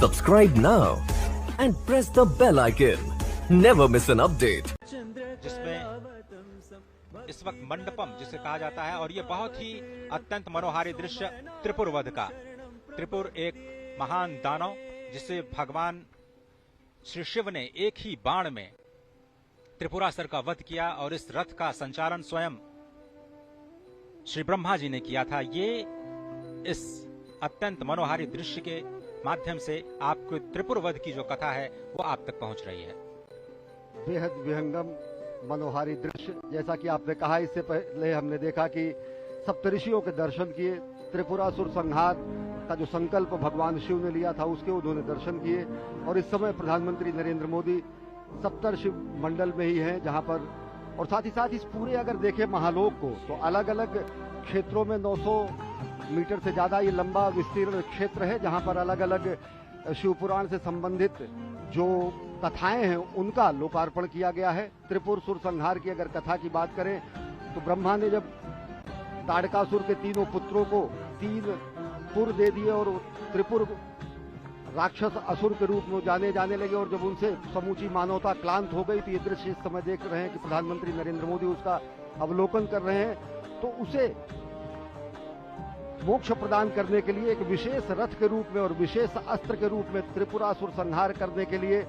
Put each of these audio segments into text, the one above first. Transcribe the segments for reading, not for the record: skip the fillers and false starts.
Subscribe now and press the bell icon. Never miss an update. जिसमें इस वक्त मंडपम जिसे कहा जाता है, और ये बहुत ही अत्यंत मनोहारी दृश्य त्रिपुर वध का। त्रिपुर एक महान दानव जिसे भगवान श्री शिव ने एक ही बाण में त्रिपुरासुर का वध किया, और इस रथ का संचालन स्वयं श्री ब्रह्मा जी ने किया था। ये इस अत्यंत मनोहारी दृश्य के माध्यम से आपको त्रिपुर वध की जो कथा है वो आप तक पहुंच रही है। बेहद विहंगम मनोहारी दृश्य, जैसा कि आपने कहा, इससे पहले हमने देखा कि सप्तऋषियों के दर्शन किए, त्रिपुरासुर संहार का जो संकल्प भगवान शिव ने लिया था उसके उन्होंने दर्शन किए। और इस समय प्रधानमंत्री नरेंद्र मोदी सप्तर्षि मंडल में ही हैं, जहां पर, और साथ ही साथ इस पूरे अगर देखें महालोक को, तो अलग अलग क्षेत्रों में 900 मीटर से ज्यादा ये लंबा विस्तीर्ण क्षेत्र है, जहां पर अलग अलग शिव पुराण से संबंधित जो कथाएं हैं उनका लोकार्पण किया गया है। त्रिपुर सुर संहार की अगर कथा की बात करें तो ब्रह्मा ने जब ताड़कासुर के तीनों पुत्रों को 3 पुर दे दिए और त्रिपुर राक्षस असुर के रूप में जाने लगे, और जब उनसे समूची मानवता क्लांत हो गई, तो ये दृश्य इस समय देख रहे हैं कि प्रधानमंत्री नरेंद्र मोदी उसका अवलोकन कर रहे हैं। तो उसे मोक्ष प्रदान करने के लिए एक विशेष रथ के रूप में और विशेष अस्त्र के रूप में त्रिपुरासुर संहार करने के लिए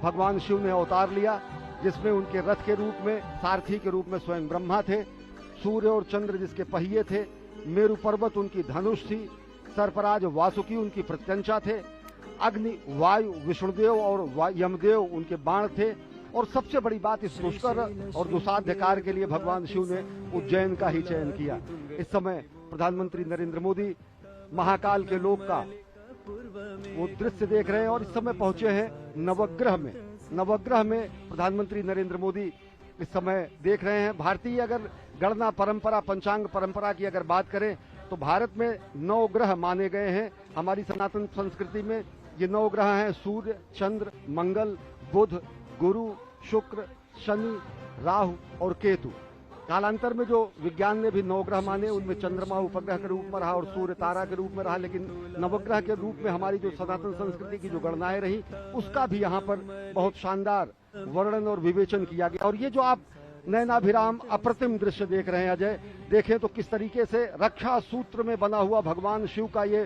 भगवान शिव ने अवतार लिया, जिसमें उनके रथ के रूप में, सारथी के रूप में स्वयं ब्रह्मा थे, सूर्य और चंद्र जिसके पहिए थे, मेरु पर्वत उनकी धनुष थी, सर्पराज वासुकी उनकी प्रत्यंचा थे, अग्नि वायु विष्णुदेव और यमदेव उनके बाण थे, और सबसे बड़ी बात, इस दुष्कर और दुसाध्य कार्य के लिए भगवान शिव ने उज्जैन का ही चयन किया। इस समय प्रधानमंत्री नरेंद्र मोदी महाकाल के लोक का वो दृश्य देख रहे हैं, और इस समय पहुंचे हैं नवग्रह में। नवग्रह में प्रधानमंत्री नरेंद्र मोदी इस समय देख रहे हैं। भारतीय अगर गणना परंपरा, पंचांग परंपरा की अगर बात करें तो भारत में 9 ग्रह माने गए हैं। हमारी सनातन संस्कृति में ये 9 ग्रह हैं: सूर्य, चंद्र, मंगल, बुध, गुरु, शुक्र, शनि, राहु और केतु। कालांतर में जो विज्ञान ने भी 9 ग्रह माने, उनमें चंद्रमा उपग्रह के रूप में रहा और सूर्य तारा के रूप में रहा, लेकिन नवग्रह के रूप में हमारी जो सनातन संस्कृति की जो गणनाएं रही उसका भी यहाँ पर बहुत शानदार वर्णन और विवेचन किया गया। और ये जो आप नयनाभिराम अप्रतिम दृश्य देख रहे हैं अजय, देखें तो किस तरीके से रक्षा सूत्र में बना हुआ भगवान शिव का ये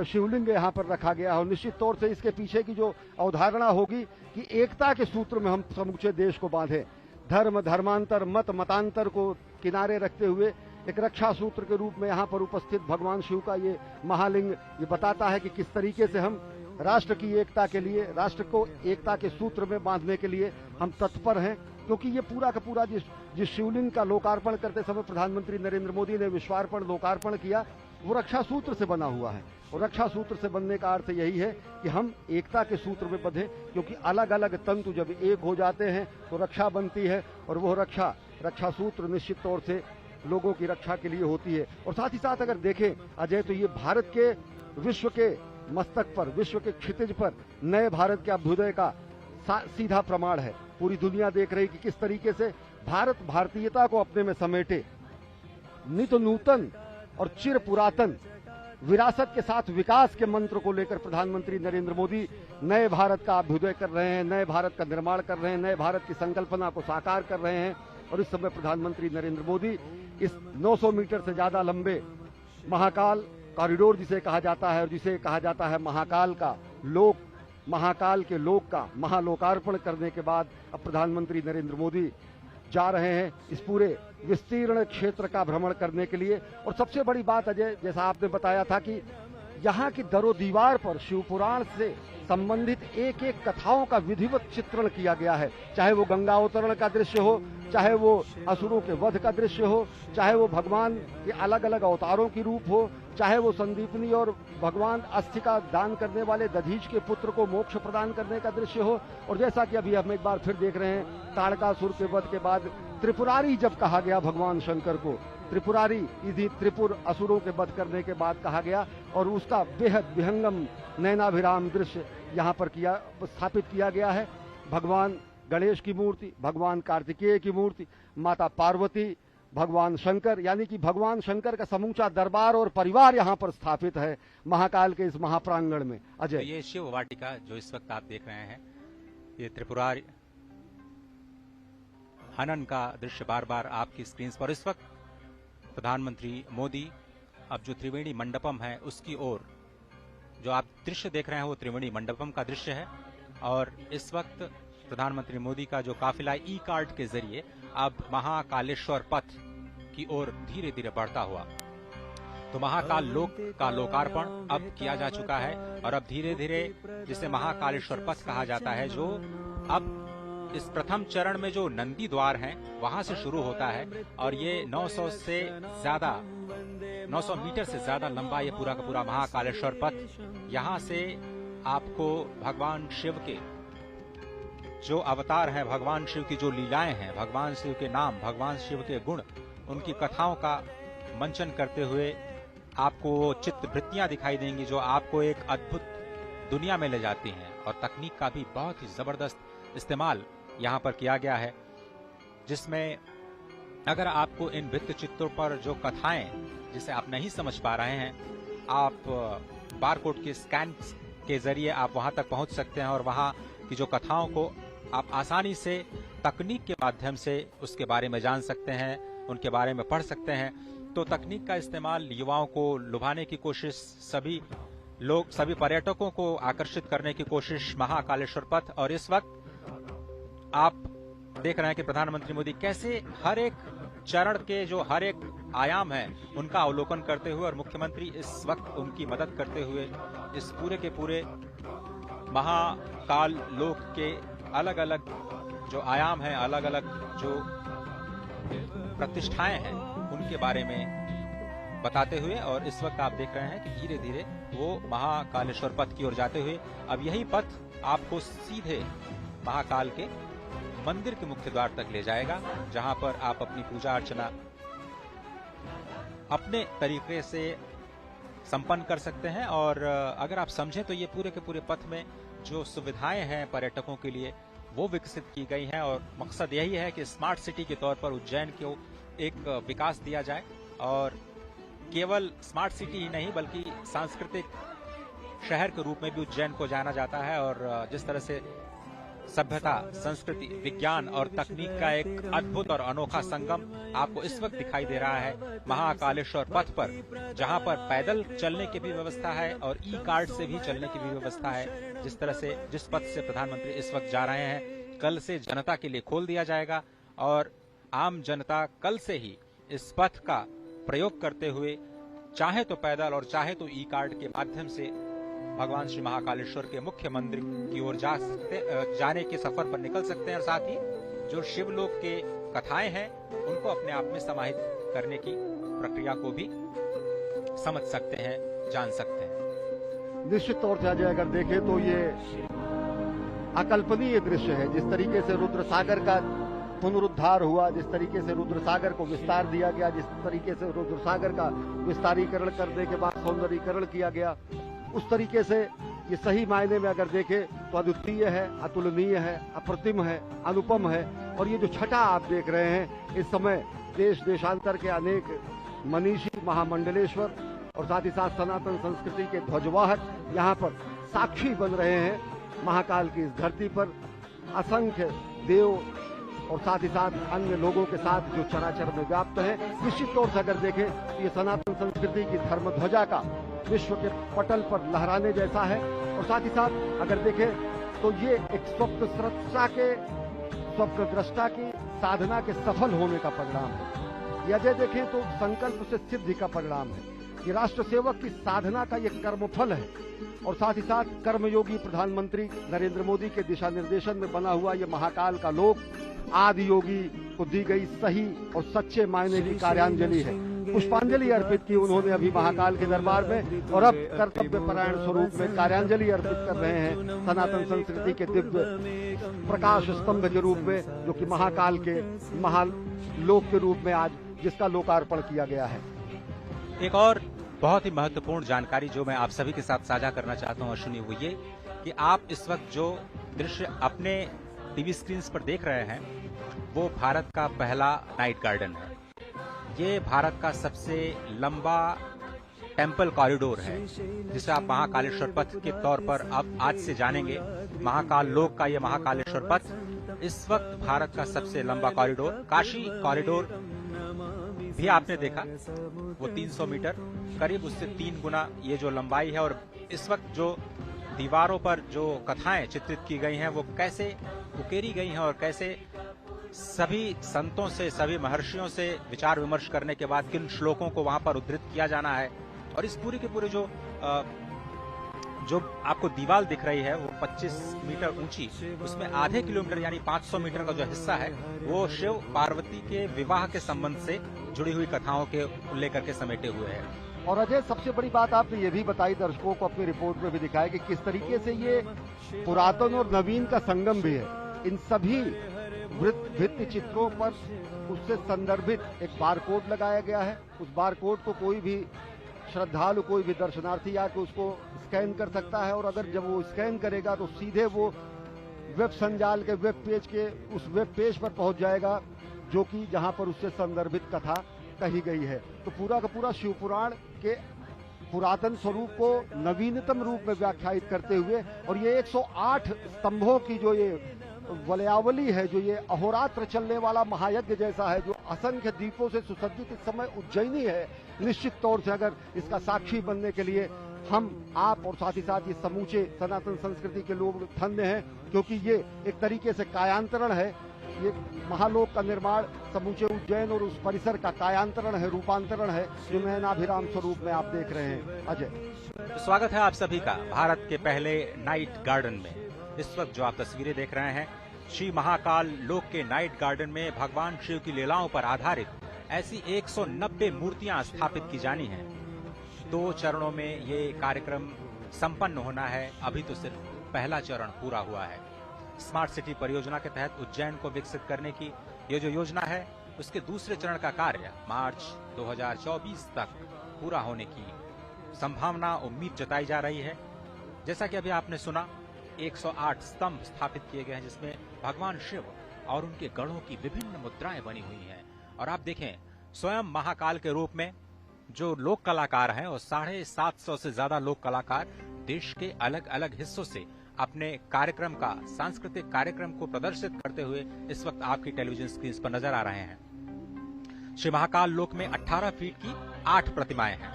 शिवलिंग यहाँ पर रखा गया है। और निश्चित तौर से इसके पीछे की जो अवधारणा होगी कि एकता के सूत्र में हम समूचे देश को बांधे, धर्म धर्मांतर मत मतांतर को किनारे रखते हुए एक रक्षा सूत्र के रूप में यहाँ पर उपस्थित भगवान शिव का ये महालिंग ये बताता है कि किस तरीके से हम राष्ट्र की एकता के लिए, राष्ट्र को एकता के सूत्र में बांधने के लिए हम तत्पर हैं। क्योंकि ये पूरा का पूरा जिस शिवलिंग का लोकार्पण करते समय प्रधानमंत्री नरेंद्र मोदी ने विश्वार्पण लोकार्पण किया, वो रक्षा सूत्र से बना हुआ है। और रक्षा सूत्र से बनने का अर्थ यही है कि हम एकता के सूत्र में बंधे, क्योंकि अलग अलग तंतु जब एक हो जाते हैं तो रक्षा बनती है, और वो रक्षा सूत्र निश्चित तौर से लोगों की रक्षा के लिए होती है। और साथ ही साथ अगर देखें अजय, तो ये भारत के विश्व के मस्तक पर, विश्व के क्षितिज पर नए भारत के अभ्युदय का सीधा प्रमाण है। पूरी दुनिया देख रही कि किस तरीके से भारत भारतीयता को अपने में समेटे, नित नूतन और चिर पुरातन विरासत के साथ विकास के मंत्र को लेकर प्रधानमंत्री नरेंद्र मोदी नए भारत का अभ्युदय कर रहे हैं, नए भारत का निर्माण कर रहे हैं, नए भारत की संकल्पना को साकार कर रहे हैं। और इस समय प्रधानमंत्री नरेंद्र मोदी इस 900 मीटर से ज्यादा लंबे महाकाल कॉरिडोर जिसे कहा जाता है, और जिसे कहा जाता है महाकाल का लोक, महाकाल के लोक का महालोकार्पण करने के बाद अब प्रधानमंत्री नरेंद्र मोदी जा रहे हैं इस पूरे विस्तीर्ण क्षेत्र का भ्रमण करने के लिए। और सबसे बड़ी बात अजय, जैसा आपने बताया था कि यहाँ की दरो दीवार पर शिव पुराण से संबंधित एक एक कथाओं का विधिवत चित्रण किया गया है। चाहे वो गंगा अवतरण का दृश्य हो, चाहे वो असुरों के वध का दृश्य हो, चाहे वो भगवान के अलग अलग अवतारों की रूप हो, चाहे वो संदीपनी और भगवान अस्थि का दान करने वाले दधीच के पुत्र को मोक्ष प्रदान करने का दृश्य हो। और जैसा कि अभी हम एक बार फिर देख रहे हैं, ताड़कासुर के वध के बाद त्रिपुरारी जब कहा गया भगवान शंकर को, त्रिपुरारी यदि त्रिपुर असुरों के वध करने के बाद कहा गया, और उसका बेहद विहंगम नयनाभिराम दृश्य यहाँ पर स्थापित किया गया है। भगवान गणेश की मूर्ति, भगवान कार्तिकेय की मूर्ति, माता पार्वती, भगवान शंकर, यानी कि भगवान शंकर का समूचा दरबार और परिवार यहाँ पर स्थापित है महाकाल के इस महाप्रांगण में। तो अजय, ये शिव वाटिका जो इस वक्त आप देख रहे हैं, ये त्रिपुरारी हनन का दृश्य बार बार आपकी स्क्रीन पर। इस वक्त प्रधानमंत्री मोदी अब जो त्रिवेणी मंडपम है उसकी ओर, जो आप दृश्य देख रहे हैं वो त्रिवेणी मंडपम का दृश्य है। और इस वक्त प्रधानमंत्री मोदी का जो काफिला ई कार्ड के जरिए अब महाकालेश्वर पथ की ओर धीरे धीरे बढ़ता हुआ, तो महाकाल लोक का लोकार्पण अब किया जा चुका है। और अब धीरे धीरे जिसे महाकालेश्वर पथ कहा जाता है, जो अब इस प्रथम चरण में जो नंदी द्वार हैं वहां से शुरू होता है और ये 900 मीटर से ज्यादा लंबा ये पूरा का पूरा महाकालेश्वर पथ, यहाँ से आपको भगवान शिव के जो अवतार हैं, भगवान शिव की जो लीलाएं हैं, भगवान शिव के नाम, भगवान शिव के गुण, उनकी कथाओं का मंचन करते हुए आपको चित्रवृत्तियां दिखाई देंगी जो आपको एक अद्भुत दुनिया में ले जाती हैं। और तकनीक का भी बहुत ही जबरदस्त इस्तेमाल यहाँ पर किया गया है, जिसमें अगर आपको इन भित्त चित्रों पर जो कथाएं जिसे आप नहीं समझ पा रहे हैं, आप बारकोड के स्कैन के जरिए आप वहां तक पहुंच सकते हैं और वहां की जो कथाओं को आप आसानी से तकनीक के माध्यम से उसके बारे में जान सकते हैं, उनके बारे में पढ़ सकते हैं। तो तकनीक का इस्तेमाल युवाओं को लुभाने की कोशिश, सभी पर्यटकों को आकर्षित करने की कोशिश महाकालेश्वर पथ। और इस वक्त आप देख रहे हैं कि प्रधानमंत्री मोदी कैसे हर एक चरण के जो हर एक आयाम है उनका अवलोकन करते हुए, और मुख्यमंत्री इस वक्त उनकी मदद करते हुए इस पूरे के पूरे महाकाल लोक के अलग अलग जो आयाम हैं, अलग अलग जो प्रतिष्ठाएं हैं, उनके बारे में बताते हुए, और इस वक्त आप देख रहे हैं कि धीरे धीरे वो महाकालेश्वर पथ की ओर जाते हुए अब यही पथ आपको सीधे महाकाल के मंदिर के मुख्य द्वार तक ले जाएगा, जहां पर आप अपनी पूजा अर्चना अपने तरीके से संपन्न कर सकते हैं। और अगर आप समझें तो ये पूरे के पूरे पथ में जो सुविधाएं हैं पर्यटकों के लिए वो विकसित की गई हैं, और मकसद यही है कि स्मार्ट सिटी के तौर पर उज्जैन को एक विकास दिया जाए। और केवल स्मार्ट सिटी ही नहीं बल्कि सांस्कृतिक शहर के रूप में भी उज्जैन को जाना जाता है। और जिस तरह से सभ्यता, संस्कृति, विज्ञान और तकनीक का एक अद्भुत और अनोखा संगम आपको इस वक्त दिखाई दे रहा है महाकालेश्वर पथ पर, जहां पर पैदल चलने की भी व्यवस्था है और ई कार्ड से भी चलने की भी व्यवस्था है। जिस पथ से प्रधानमंत्री इस वक्त जा रहे हैं, कल से जनता के लिए खोल दिया जाएगा और आम जनता कल से ही इस पथ का प्रयोग करते हुए चाहे तो पैदल और चाहे तो ई कार्ड के माध्यम से भगवान श्री महाकालेश्वर के मुख्य मंदिर की ओर जाने के सफर पर निकल सकते हैं। और साथ ही जो शिवलोक के कथाएं हैं उनको अपने आप में समाहित करने की प्रक्रिया को भी समझ सकते हैं, जान सकते हैं। निश्चित तौर से अजय अगर देखें तो ये अकल्पनीय दृश्य है। जिस तरीके से रुद्रसागर का पुनरुद्धार हुआ, जिस तरीके से रुद्रसागर को विस्तार दिया गया, जिस तरीके से रुद्रसागर का विस्तारीकरण करने के बाद सौंदर्यीकरण किया गया, उस तरीके से ये सही मायने में अगर देखें तो अद्वितीय है, अतुलनीय है, अप्रतिम है, अनुपम है। और ये जो छटा आप देख रहे हैं, इस समय देश देशांतर के अनेक मनीषी, महामंडलेश्वर और साथ ही साथ सनातन संस्कृति के ध्वजवाहक यहाँ पर साक्षी बन रहे हैं महाकाल की इस धरती पर। असंख्य देव और साथ ही साथ अन्य लोगों के साथ जो चराचर में व्याप्त है। निश्चित तौर से अगर देखें तो ये सनातन संस्कृति की धर्म ध्वजा का विश्व के पटल पर लहराने जैसा है। और साथ ही साथ अगर देखें तो ये एक स्वप्नद्रष्टा की साधना के सफल होने का परिणाम है। ये अजय देखें तो संकल्प से सिद्धि का परिणाम है। ये राष्ट्र सेवक की साधना का ये कर्मफल है। और साथ ही साथ कर्मयोगी प्रधानमंत्री नरेंद्र मोदी के दिशा निर्देशन में बना हुआ ये महाकाल का लोक आदि योगी को दी गई सही और सच्चे मायने की कार्यांजलि है। पुष्पांजलि अर्पित की उन्होंने अभी महाकाल के दरबार में, और अब कर्तव्य परायण स्वरूप में कार्यांजलि अर्पित कर रहे हैं सनातन संस्कृति के दिव्य प्रकाश स्तंभ के रूप में, जो कि महाकाल के महालोक के रूप में आज जिसका लोकार्पण किया गया है। एक और बहुत ही महत्वपूर्ण जानकारी जो मैं आप सभी के साथ साझा करना चाहता हूँ अश्विनी, वो ये कि आप इस वक्त जो दृश्य अपने टीवी स्क्रीन पर देख रहे हैं वो भारत का पहला नाइट गार्डन है। ये भारत का सबसे लंबा टेम्पल कॉरिडोर है, जिसे आप महाकालेश्वर पथ के तौर पर अब आज से जानेंगे। महाकाल लोक का ये महाकालेश्वर पथ इस वक्त भारत का सबसे लंबा कॉरिडोर। काशी कॉरिडोर भी आपने देखा, वो 300 मीटर, करीब उससे 3 गुना ये जो लंबाई है। और इस वक्त जो दीवारों पर जो कथाएं चित्रित की गई हैं वो कैसे उकेरी गई हैं और कैसे सभी संतों से, सभी महर्षियों से विचार विमर्श करने के बाद किन श्लोकों को वहां पर उद्धृत किया जाना है। और इस पूरे के पूरे जो आपको दीवार दिख रही है वो 25 मीटर ऊंची, उसमें आधे किलोमीटर यानी 500 मीटर का जो हिस्सा है वो शिव पार्वती के विवाह के संबंध से जुड़ी हुई कथाओं के लेकर के समेटे हुए है। और अजय, सबसे बड़ी बात आपने ये भी बताई, दर्शकों को अपनी रिपोर्ट में भी दिखाया कि किस तरीके से ये पुरातन और नवीन का संगम भी है। इन सभी भित्ति चित्रों पर उससे संदर्भित एक बारकोड लगाया गया है। उस बारकोड को कोई भी श्रद्धालु, कोई भी दर्शनार्थी आके उसको स्कैन कर सकता है, और अगर जब वो स्कैन करेगा तो सीधे वो वेब संजाल के वेब पेज के उस वेब पेज पर पहुंच जाएगा, जो कि जहां पर उससे संदर्भित कथा कही गई है। तो पूरा का पूरा शिव पुराण के पुरातन स्वरूप को नवीनतम रूप में व्याख्यायित करते हुए, और ये 108 स्तंभों की जो ये वलयावली है, जो ये अहोरात्र चलने वाला महायज्ञ जैसा है, जो असंख्य दीपों से सुसज्जित इस समय उज्जैनी है, निश्चित तौर से अगर इसका साक्षी बनने के लिए हम, आप और साथ ही साथ ये समूचे सनातन संस्कृति के लोग धन्य हैं, क्योंकि ये एक तरीके से कायांतरण है। ये महालोक का निर्माण समूचे उज्जैन और उस परिसर का कायांतरण है, रूपांतरण है, जो नयनाभिराम स्वरूप में आप देख रहे हैं। अजय, स्वागत है आप सभी का भारत के पहले नाइट गार्डन में। इस वक्त जो आप तस्वीरें देख रहे हैं, श्री महाकाल लोक के नाइट गार्डन में भगवान शिव की लीलाओं पर आधारित ऐसी 190 मूर्तियां स्थापित की जानी हैं। 2 चरणों में ये कार्यक्रम संपन्न होना है। अभी तो सिर्फ पहला चरण पूरा हुआ है। स्मार्ट सिटी परियोजना के तहत उज्जैन को विकसित करने की ये जो योजना है, उसके दूसरे चरण का कार्य मार्च 2024 तक पूरा होने की संभावना, उम्मीद जताई जा रही है। जैसा कि अभी आपने सुना, 108 स्तंभ स्थापित किए गए हैं, जिसमें भगवान शिव और उनके गढ़ों की विभिन्न मुद्राएं बनी हुई हैं। और आप देखें, स्वयं महाकाल के रूप में जो लोक कलाकार हैं, और 750 से ज्यादा लोक कलाकार देश के अलग अलग हिस्सों से अपने कार्यक्रम का, सांस्कृतिक कार्यक्रम को प्रदर्शित करते हुए इस वक्त आपकी टेलीविजन स्क्रीन पर नजर आ रहे हैं। श्री महाकाल लोक में 18 फीट की 8 प्रतिमाएं हैं,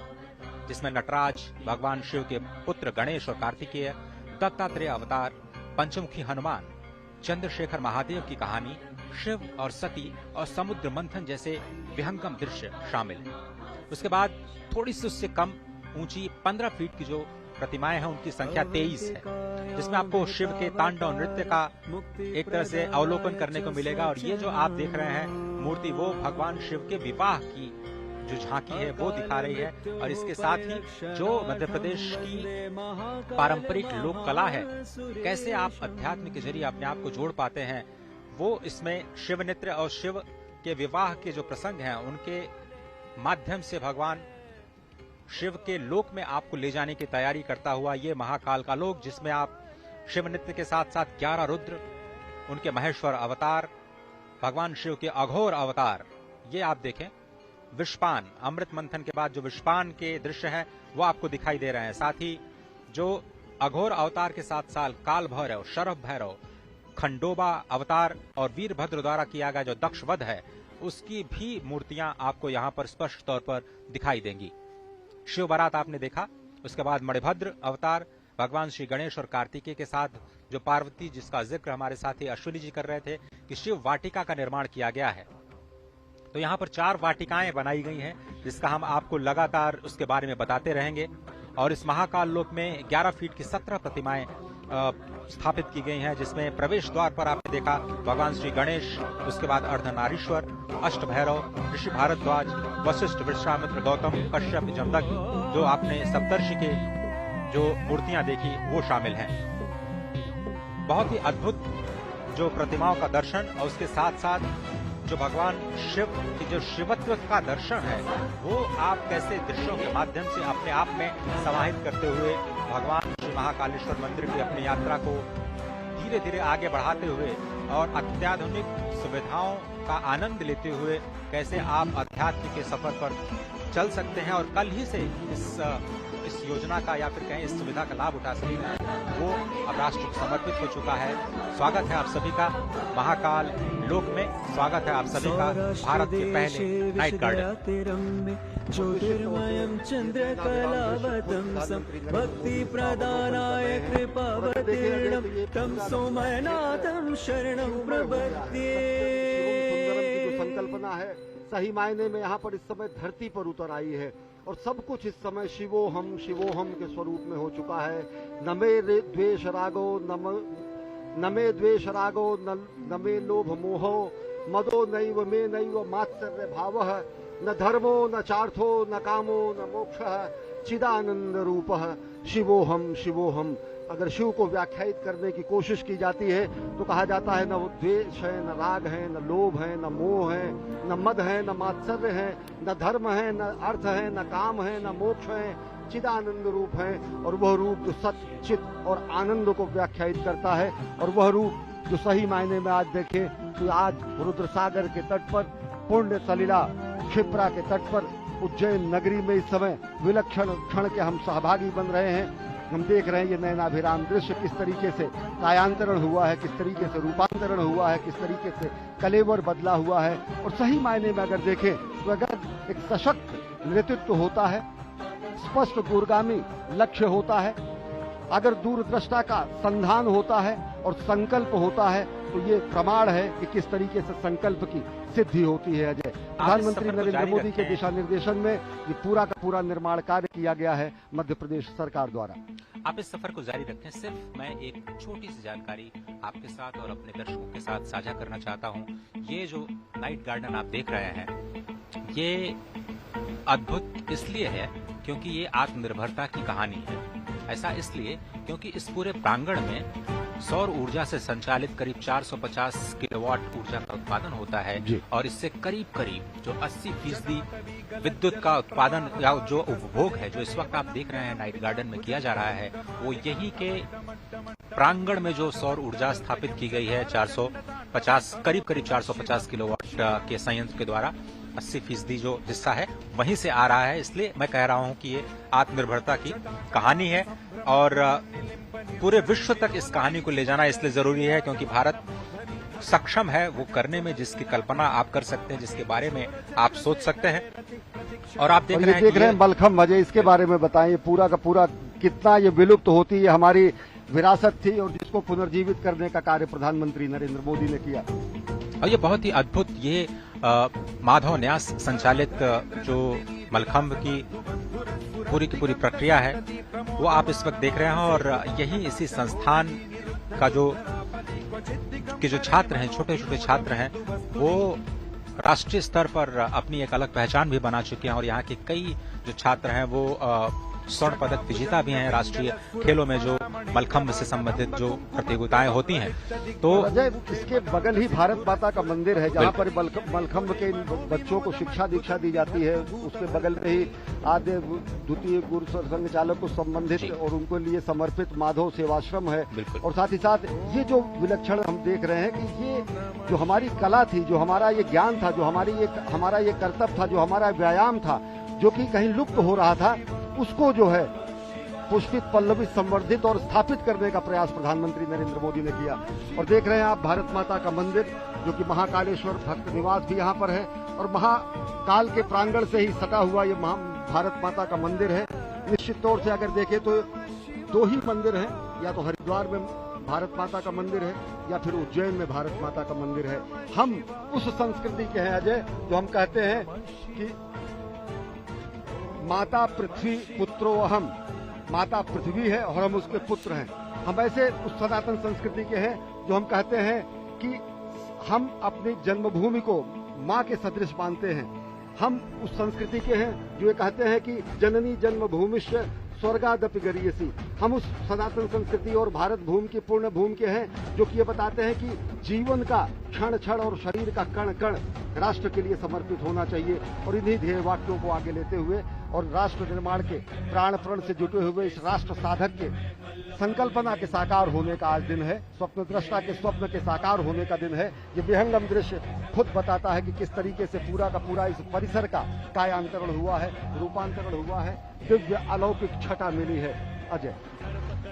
जिसमें नटराज, भगवान शिव के पुत्र गणेश और कार्तिकेय, दत्तात्रेय अवतार, पंचमुखी हनुमान, चंद्रशेखर महादेव की कहानी, शिव और सती और समुद्र मंथन जैसे विहंगम दृश्य शामिल हैं। उसके बाद थोड़ी सी उससे कम ऊंची 15 फीट की जो प्रतिमाएं हैं, उनकी संख्या 23 है, जिसमें आपको शिव के तांडव नृत्य का एक तरह से अवलोकन करने को मिलेगा। और ये जो आप देख रहे हैं मूर्ति, वो भगवान शिव के विवाह की जो झांकी है वो दिखा रही है। और इसके साथ ही जो मध्य प्रदेश की पारंपरिक लोक कला है, कैसे आप अध्यात्म के जरिए अपने आप को जोड़ पाते हैं, वो इसमें शिव नृत्य और शिव के विवाह के जो प्रसंग हैं, उनके माध्यम से भगवान शिव के लोक में आपको ले जाने की तैयारी करता हुआ ये महाकाल का लोक, जिसमें आप शिव नृत्य के साथ साथ 11 रुद्र, उनके महेश्वर अवतार, भगवान शिव के अघोर अवतार, ये आप देखें। विषपान, अमृत मंथन के बाद जो विषपान के दृश्य हैं वो आपको दिखाई दे रहे हैं। साथ ही जो अघोर अवतार के साथ साथ काल भैरव, शरभ भैरव, खंडोबा अवतार और वीरभद्र द्वारा किया गया जो दक्षवध है, उसकी भी मूर्तियां आपको यहाँ पर स्पष्ट तौर पर दिखाई देंगी। शिव बारात आपने देखा, उसके बाद मणिभद्र अवतार, भगवान श्री गणेश और कार्तिकेय के साथ जो पार्वती, जिसका जिक्र हमारे साथी अश्विनी जी कर रहे थे कि शिव वाटिका का निर्माण किया गया है। तो यहाँ पर 4 वाटिकाएं बनाई गई हैं, जिसका हम आपको लगातार उसके बारे में बताते रहेंगे। और इस महाकाल लोक में 11 फीट की 17 प्रतिमाएं स्थापित की गई हैं, जिसमें प्रवेश द्वार पर आपने देखा भगवान श्री गणेश, उसके बाद अर्धनारीश्वर, अष्ट भैरव, ऋषि भारद्वाज, वशिष्ठ, विश्वामित्र, गौतम, कश्यप, जमदग्नि, जो आपने सप्तर्षि के जो मूर्तियां देखी वो शामिल हैं। बहुत ही अद्भुत जो प्रतिमाओं का दर्शन, और उसके साथ साथ जो भगवान शिव की जो शिवत्व का दर्शन है, वो आप कैसे दृश्यों के माध्यम से अपने आप में समाहित करते हुए भगवान श्री महाकालेश्वर मंदिर की अपनी यात्रा को धीरे धीरे आगे बढ़ाते हुए और अत्याधुनिक सुविधाओं का आनंद लेते हुए कैसे आप अध्यात्म के सफर पर चल सकते हैं और कल ही से इस योजना का या फिर कहें इस सुविधा का लाभ उठा सकते हैं, वो अब राष्ट्र को समर्पित हो चुका है। स्वागत है आप सभी का महाकाल लोक में, स्वागत है आप सभी का भारत के पहले नाइट गार्डन। ज्योतिर्मयं चन्द्रकलावतंसं भक्तिप्रदानाय कृपावतीर्णं तं सोमनाथं शरणं प्रपद्ये। जो संकल्पना है सही मायने में यहाँ पर इस समय धरती पर उतर आई है और सब कुछ इस समय शिवोहम के स्वरूप में हो चुका है। न मे द्वेष रागो न मे द्वेष रागो न मे लोभ मोहो मदो नैव मे नैव मात्सर्य भावः न धर्मो न चार्थो न कामो न मोक्षः चिदानंद रूपः शिवोहम। अगर शिव को व्याख्यायित करने की कोशिश की जाती है तो कहा जाता है न वो द्वेष है, न राग है, न लोभ है, न मोह है, न मद है, न मात्सर्य है, न धर्म है, न अर्थ है, न काम है, न मोक्ष है, चिदानंद रूप है। और वह रूप जो सत्य चित और आनंद को व्याख्यायित करता है और वह रूप जो सही मायने में आज देखें तो आज रुद्रसागर के तट पर पुण्य सलिला क्षिप्रा के तट पर उज्जैन नगरी में इस समय विलक्षण क्षण के हम सहभागी बन रहे हैं। हम देख रहे हैं ये नयनाभिराम दृश्य किस तरीके से कायांतरण हुआ है, किस तरीके से रूपांतरण हुआ है, किस तरीके से कलेवर बदला हुआ है। और सही मायने में अगर देखें तो अगर एक सशक्त नेतृत्व होता है, स्पष्ट दूरगामी लक्ष्य होता है, अगर दूरदृष्टा का संधान होता है और संकल्प होता है तो ये प्रमाण है कि किस तरीके से संकल्प की सिद्धि होती है। अजय, प्रधानमंत्री नरेंद्र मोदी के दिशा निर्देशन में ये पूरा का पूरा निर्माण कार्य किया गया है मध्य प्रदेश सरकार द्वारा। आप इस सफर को जारी रखें। सिर्फ मैं एक छोटी सी जानकारी आपके साथ और अपने दर्शकों के साथ साझा करना चाहता हूं। ये जो नाइट गार्डन आप देख रहे हैं ये अद्भुत इसलिए है क्योंकि ये आत्मनिर्भरता की कहानी है। ऐसा इसलिए क्योंकि इस पूरे प्रांगण में सौर ऊर्जा से संचालित करीब 450 किलोवाट ऊर्जा का उत्पादन होता है और इससे करीब जो 80% विद्युत का उत्पादन या जो उपभोग है जो इस वक्त आप देख रहे हैं नाइट गार्डन में किया जा रहा है वो यही के प्रांगण में जो सौर ऊर्जा स्थापित की गई है 450 करीब 450 किलोवाट के संयंत्र के द्वारा 80% जो हिस्सा है वहीं से आ रहा है। इसलिए मैं कह रहा हूं कि ये आत्मनिर्भरता की कहानी है और पूरे विश्व तक इस कहानी को ले जाना इसलिए जरूरी है क्योंकि भारत सक्षम है वो करने में जिसकी कल्पना आप कर सकते हैं, जिसके बारे में आप सोच सकते हैं। और आप देख रहे हैं मलखम्ब अजय, इसके बारे में बताएं पूरा का पूरा कितना ये विलुप्त होती है हमारी विरासत थी और जिसको पुनर्जीवित करने का कार्य प्रधानमंत्री नरेंद्र मोदी ने किया। और ये बहुत ही अद्भुत ये माधव न्यास संचालित जो मलखम्ब की पूरी प्रक्रिया है वो आप इस वक्त देख रहे हैं और यही इसी संस्थान का जो छात्र हैं, छोटे छोटे छात्र हैं, वो राष्ट्रीय स्तर पर अपनी एक अलग पहचान भी बना चुके हैं और यहाँ के कई जो छात्र हैं वो स्वर्ण पदक विजेता भी हैं राष्ट्रीय खेलों में जो मलखम्ब से संबंधित जो प्रतियोगिताएं होती हैं। तो इसके बगल ही भारत माता का मंदिर है जहाँ पर मलखम्ब के बच्चों को शिक्षा दीक्षा दी जाती है। उसके बगल में ही आद्य द्वितीय गुरु संघ चालक को संबंधित और उनको लिए समर्पित माधव सेवाश्रम है। और साथ ही साथ ये जो विलक्षण हम देख रहे हैं कि ये जो हमारी कला थी, जो हमारा ये ज्ञान था, जो हमारा ये कर्तव्य था, जो हमारा व्यायाम था, जो कि कहीं लुप्त हो रहा था, उसको जो है पुष्पित पल्लवित संवर्धित और स्थापित करने का प्रयास प्रधानमंत्री नरेंद्र मोदी ने किया। और देख रहे हैं आप भारत माता का मंदिर जो कि महाकालेश्वर भक्त निवास भी यहाँ पर है और महाकाल के प्रांगण से ही सटा हुआ ये भारत माता का मंदिर है। निश्चित तौर से अगर देखें तो 2 ही मंदिर हैं, या तो हरिद्वार में भारत माता का मंदिर है या फिर उज्जैन में भारत माता का मंदिर है। हम उस संस्कृति के हैं अजय जो हम कहते हैं कि माता पृथ्वी पुत्रो अहम, माता पृथ्वी है और हम उसके पुत्र हैं। हम ऐसे उस सनातन संस्कृति के हैं जो हम कहते हैं कि हम अपनी जन्मभूमि को माँ के सदृश मानते हैं। हम उस संस्कृति के हैं जो ये कहते हैं कि जननी जन्मभूमिश्च स्वर्गादपि गरीयसी। हम उस सनातन संस्कृति और भारत भूमि की पूर्ण भूमि के हैं जो कि ये बताते हैं कि जीवन का क्षण क्षण और शरीर का कण कण राष्ट्र के लिए समर्पित होना चाहिए। और इन्हीं ध्येय वाक्यों को आगे लेते हुए और राष्ट्र निर्माण के प्राण प्रण से जुटे हुए इस राष्ट्र साधक के संकल्पना के साकार होने का आज दिन है, स्वप्नद्रष्टा के स्वप्न के साकार होने का दिन है। ये विहंगम दृश्य खुद बताता है कि किस तरीके से पूरा का पूरा इस परिसर का कायांतरण हुआ है, रूपांतरण हुआ है, दिव्य अलौकिक छटा मिली है। अजय,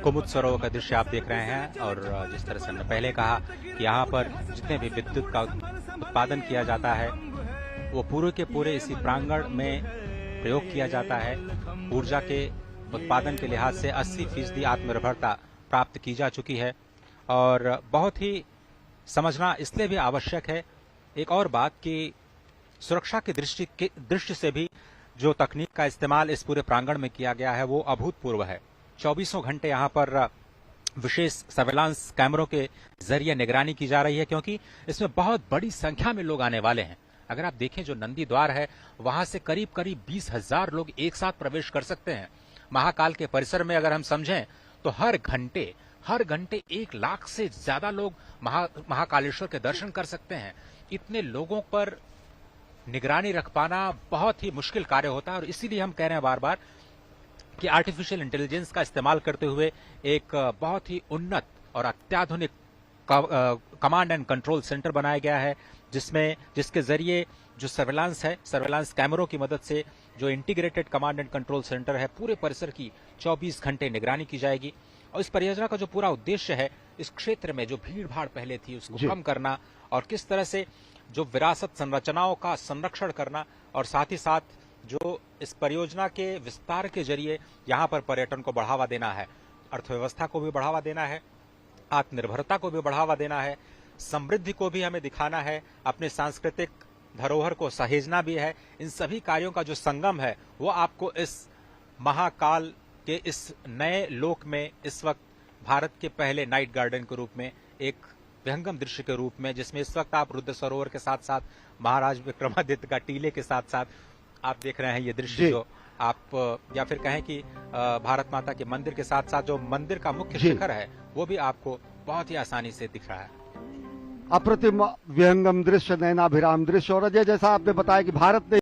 कुमुद सरोवर का दृश्य आप देख रहे हैं और जिस तरह से हमने पहले कहा कि यहाँ पर जितने भी विद्युत का उत्पादन किया जाता है वो पूरे के पूरे इसी प्रांगण में प्रयोग किया जाता है। ऊर्जा के उत्पादन के लिहाज से 80% आत्मनिर्भरता प्राप्त की जा चुकी है और बहुत ही समझना इसलिए भी आवश्यक है एक और बात कि सुरक्षा की दृष्टि से भी जो तकनीक का इस्तेमाल इस पूरे प्रांगण में किया गया है वो अभूतपूर्व है। 24 घंटे यहाँ पर विशेष सर्वेलांस कैमरों के जरिए निगरानी की जा रही है क्योंकि इसमें बहुत बड़ी संख्या में लोग आने वाले हैं। अगर आप देखें जो नंदी द्वार है वहां से करीब 20,000 लोग एक साथ प्रवेश कर सकते हैं। महाकाल के परिसर में अगर हम समझें तो हर घंटे 1 लाख से ज्यादा लोग महाकालेश्वर के दर्शन कर सकते हैं। इतने लोगों पर निगरानी रख पाना बहुत ही मुश्किल कार्य होता है और इसीलिए हम कह रहे हैं बार बार कि आर्टिफिशियल इंटेलिजेंस का इस्तेमाल करते हुए एक बहुत ही उन्नत और अत्याधुनिक कमांड एंड कंट्रोल सेंटर बनाया गया है जिसके जरिए जो सर्वेलांस कैमरों की मदद से जो integrated command and control centre है पूरे परिसर की 24 घंटे निगरानी की जाएगी। और इस परियोजना का जो पूरा उद्देश्य है इस क्षेत्र में जो भीड़ भाड़ पहले थी उसको कम करना और किस तरह से जो विरासत संरचनाओं का संरक्षण करना और साथ ही साथ जो इस परियोजना के विस्तार के जरिए यहाँ पर पर्यटन को बढ़ावा देना है, अर्थव्यवस्था को भी बढ़ावा देना है, आत्मनिर्भरता को भी बढ़ावा देना है, समृद्धि को भी हमें दिखाना है, अपने सांस्कृतिक धरोहर को सहेजना भी है। इन सभी कार्यों का जो संगम है वो आपको इस महाकाल के इस नए लोक में इस वक्त भारत के पहले नाइट गार्डन के रूप में एक विहंगम दृश्य के रूप में जिसमें इस वक्त आप रुद्र सरोवर के साथ साथ महाराज विक्रमादित्य का टीले के साथ साथ आप देख रहे हैं ये दृश्य जो आप या फिर कहें कि भारत माता के मंदिर के साथ साथ जो मंदिर का मुख्य शिखर है वो भी आपको बहुत ही आसानी से दिख रहा है। अप्रतिम विहंगम दृश्य, नयनाभिराम दृश्य। और अजय, जैसा आपने बताया कि भारत ने